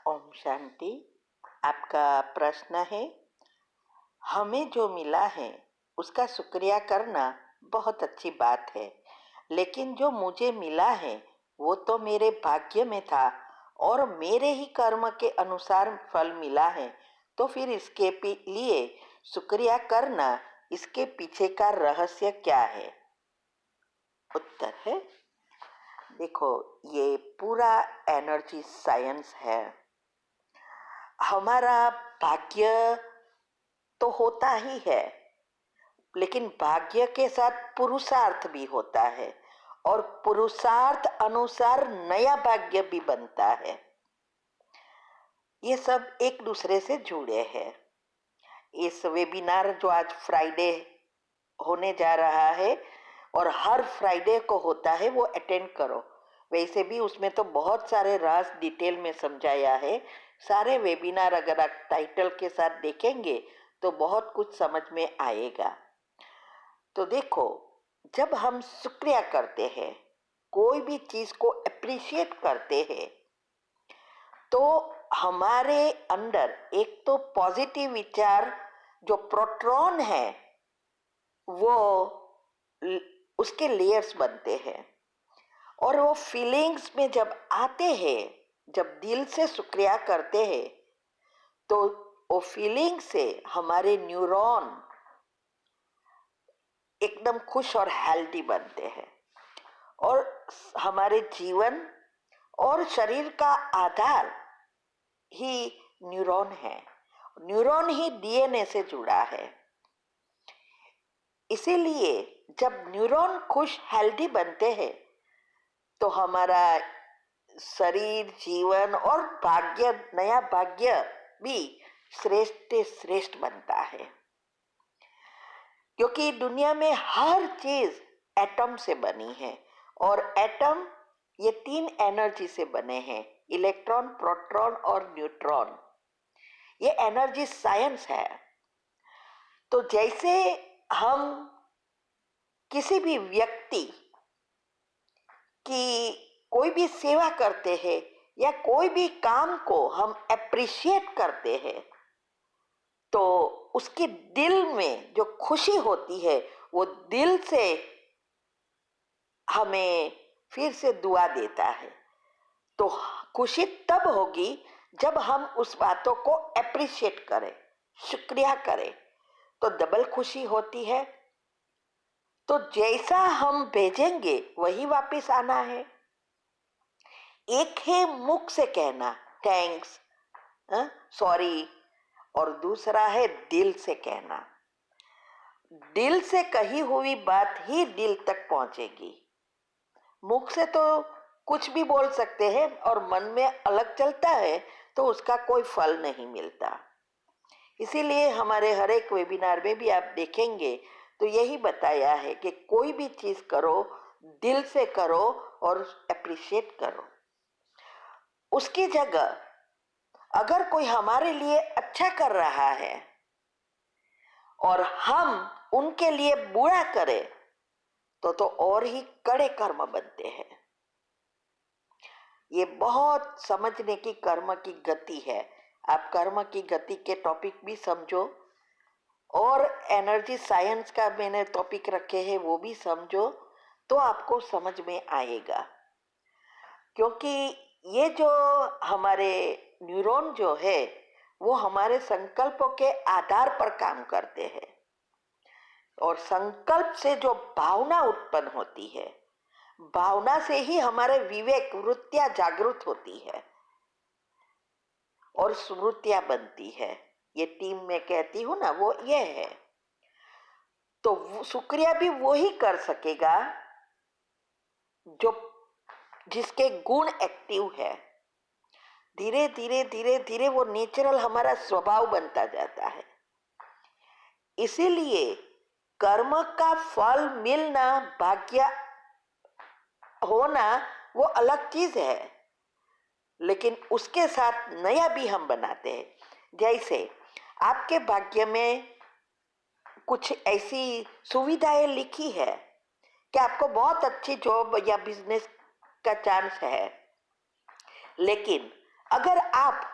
ओम शांति। आपका प्रश्न है, हमें जो मिला है उसका शुक्रिया करना बहुत अच्छी बात है, लेकिन जो मुझे मिला है वो तो मेरे भाग्य में था और मेरे ही कर्म के अनुसार फल मिला है, तो फिर इसके लिए शुक्रिया करना, इसके पीछे का रहस्य क्या है? उत्तर है, देखो, ये पूरा एनर्जी साइंस है। हमारा भाग्य तो होता ही है, लेकिन भाग्य के साथ पुरुषार्थ भी होता है और पुरुषार्थ अनुसार नया भाग्य भी बनता है। ये सब एक दूसरे से जुड़े हैं। इस वेबिनार जो आज फ्राइडे होने जा रहा है और हर फ्राइडे को होता है, वो अटेंड करो। वैसे भी उसमें तो बहुत सारे राज डिटेल में समझाया है। सारे वेबिनार अगर आप टाइटल के साथ देखेंगे तो बहुत कुछ समझ में आएगा। तो देखो, जब हम शुक्रिया करते हैं, कोई भी चीज को अप्रिशिएट करते हैं, तो हमारे अंदर एक तो पॉजिटिव विचार, जो प्रोटॉन है, वो उसके लेयर्स बनते हैं और वो फीलिंग्स में जब आते हैं, जब दिल से शुक्रिया करते हैं, तो वो फीलिंग से हमारे न्यूरॉन एकदम खुश और हेल्दी बनते हैं और हमारे जीवन और शरीर का आधार ही न्यूरॉन है। न्यूरॉन ही डीएनए से जुड़ा है। इसीलिए जब न्यूरॉन खुश हेल्दी बनते हैं तो हमारा शरीर, जीवन और भाग्य, नया भाग्य भी श्रेष्ठ श्रेष्ठ बनता है। क्योंकि दुनिया में हर चीज एटम से बनी है और एटम ये 3 एनर्जी से बने हैं, इलेक्ट्रॉन, प्रोटॉन और न्यूट्रॉन। ये एनर्जी साइंस है। तो जैसे हम किसी भी व्यक्ति की कोई भी सेवा करते हैं या कोई भी काम को हम अप्रिशिएट करते हैं, तो उसके दिल में जो खुशी होती है, वो दिल से हमें फिर से दुआ देता है। तो खुशी तब होगी जब हम उस बातों को अप्रिशिएट करें, शुक्रिया करें, तो डबल खुशी होती है। तो जैसा हम भेजेंगे वही वापस आना है। एक है मुख से कहना थैंक्स, सॉरी, और दूसरा है दिल से कहना। दिल से कही हुई बात ही दिल तक पहुंचेगी। मुख से तो कुछ भी बोल सकते हैं और मन में अलग चलता है, तो उसका कोई फल नहीं मिलता। इसीलिए हमारे हर एक वेबिनार में भी आप देखेंगे तो यही बताया है कि कोई भी चीज करो, दिल से करो और अप्रिशिएट करो। उसकी जगह अगर कोई हमारे लिए अच्छा कर रहा है और हम उनके लिए बुरा करें, तो और ही कड़े कर्म बनते हैं। ये बहुत समझने की कर्म की गति है। आप कर्म की गति के टॉपिक भी समझो और एनर्जी साइंस का मैंने टॉपिक रखे हैं वो भी समझो, तो आपको समझ में आएगा। क्योंकि ये जो हमारे न्यूरॉन जो है, वो हमारे संकल्पों के आधार पर काम करते हैं और संकल्प से जो भावना उत्पन्न होती है, भावना से ही हमारे विवेक, वृत्तियां जागृत होती है और स्मृतियां बनती है। ये टीम में कहती हूं ना, वो ये है। तो शुक्रिया भी वो ही कर सकेगा जो जिसके गुण एक्टिव है। धीरे धीरे धीरे धीरे वो नेचुरल हमारा स्वभाव बनता जाता है। इसीलिए कर्म का फल मिलना, भाग्य होना, वो अलग चीज है, लेकिन उसके साथ नया भी हम बनाते हैं। जैसे आपके भाग्य में कुछ ऐसी सुविधाएं लिखी है कि आपको बहुत अच्छी जॉब या बिजनेस का चांस है, लेकिन अगर आप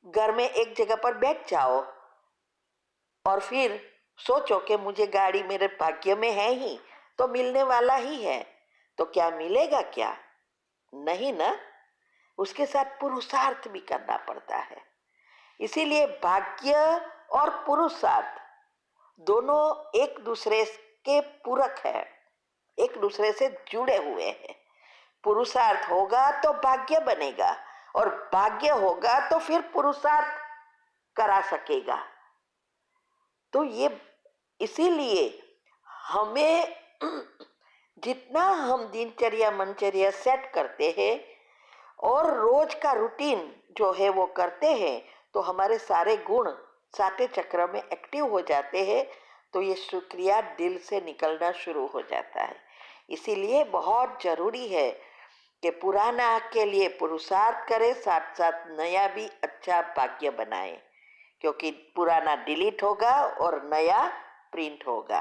घर में एक जगह पर बैठ जाओ और फिर सोचो कि मुझे गाड़ी मेरे भाग्य में है ही, तो मिलने वाला ही है। तो क्या मिलेगा क्या? नहीं ना। उसके साथ पुरुषार्थ भी करना पड़ता है। इसीलिए भाग्य और पुरुषार्थ दोनों एक दूसरे के पूरक है, एक दूसरे से जुड़े हुए हैं। पुरुषार्थ होगा तो भाग्य बनेगा, और भाग्य होगा तो फिर पुरुषार्थ करा सकेगा। तो ये इसीलिए हमें जितना हम दिनचर्या मनचर्या सेट करते हैं और रोज का रूटीन जो है वो करते हैं, तो हमारे सारे गुण सातवें चक्र में एक्टिव हो जाते हैं। तो ये शुक्रिया दिल से निकलना शुरू हो जाता है। इसीलिए बहुत जरूरी है कि पुराना के लिए पुरुषार्थ करें, साथ साथ नया भी अच्छा भाग्य बनाए, क्योंकि पुराना डिलीट होगा और नया प्रिंट होगा।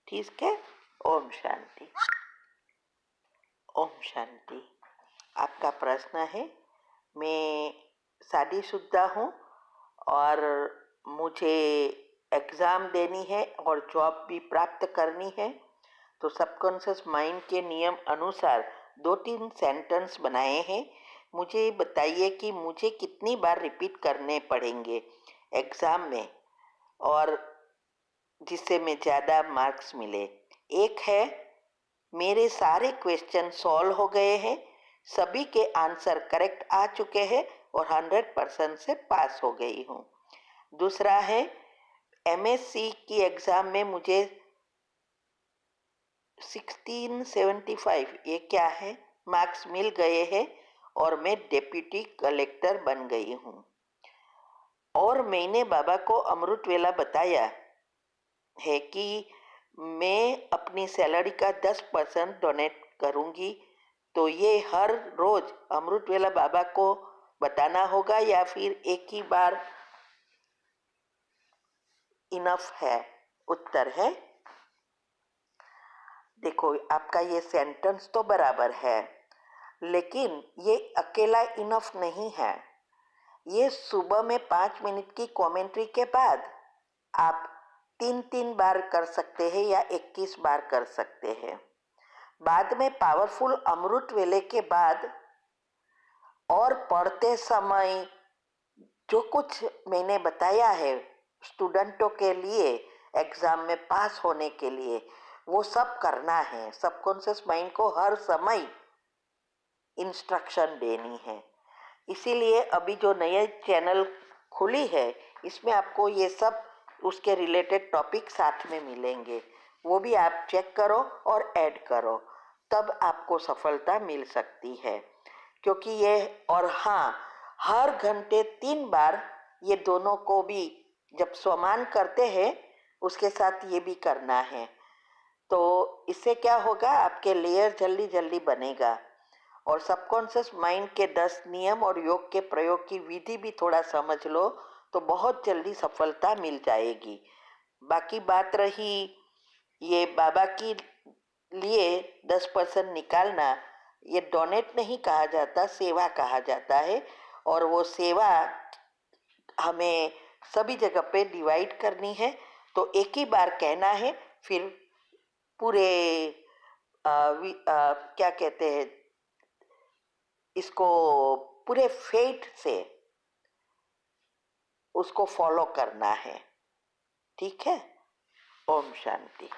ठीक है। ओम शांति। ओम शांति। आपका प्रश्न है, मैं शादीशुदा हूँ और मुझे एग्ज़ाम देनी है और जॉब भी प्राप्त करनी है। तो सबकॉन्शियस माइंड के नियम अनुसार 2-3 सेंटेंस बनाए हैं। मुझे बताइए कि मुझे कितनी बार रिपीट करने पड़ेंगे एग्ज़ाम में, और जिससे मैं ज़्यादा मार्क्स मिले। एक है, मेरे सारे क्वेश्चन सॉल्व हो गए हैं, सभी के आंसर करेक्ट आ चुके हैं और 100% से पास हो गई हूँ। दूसरा है, एमएससी की एग्ज़ाम में मुझे 1675 ये क्या है मार्क्स मिल गए हैं और मैं डिप्टी कलेक्टर बन गई हूँ। और मैंने बाबा को अमृत वेला बताया है कि मैं अपनी सैलरी का 10% डोनेट करूँगी। तो ये हर रोज अमृत वेला बाबा को बताना होगा या फिर एक ही बार इनफ है? उत्तर है, देखो आपका ये सेंटेंस तो बराबर है, लेकिन ये अकेला इनफ नहीं है। ये सुबह में 5 मिनट की कमेंट्री के बाद आप 3-3 बार कर सकते हैं या 21 बार कर सकते हैं। बाद में पावरफुल अमृत वेले के बाद और पढ़ते समय जो कुछ मैंने बताया है स्टूडेंटों के लिए एग्जाम में पास होने के लिए, वो सब करना है। सबकॉन्शियस माइंड को हर समय इंस्ट्रक्शन देनी है। इसीलिए अभी जो नए चैनल खुली है, इसमें आपको ये सब उसके रिलेटेड टॉपिक साथ में मिलेंगे। वो भी आप चेक करो और ऐड करो, तब आपको सफलता मिल सकती है। क्योंकि ये, और हाँ, हर घंटे 3 बार ये दोनों को भी जब स्वमान करते हैं उसके साथ ये भी करना है। तो इससे क्या होगा, आपके लेयर जल्दी जल्दी बनेगा। और सबकॉन्शियस माइंड के 10 नियम और योग के प्रयोग की विधि भी थोड़ा समझ लो तो बहुत जल्दी सफलता मिल जाएगी। बाकी बात रही ये बाबा की लिए 10% निकालना, ये डोनेट नहीं कहा जाता, सेवा कहा जाता है। और वो सेवा हमें सभी जगह पे डिवाइड करनी है। तो एक ही बार कहना है, फिर पूरे क्या कहते हैं इसको, पूरे फेट से उसको फॉलो करना है। ठीक है। ओम शांति।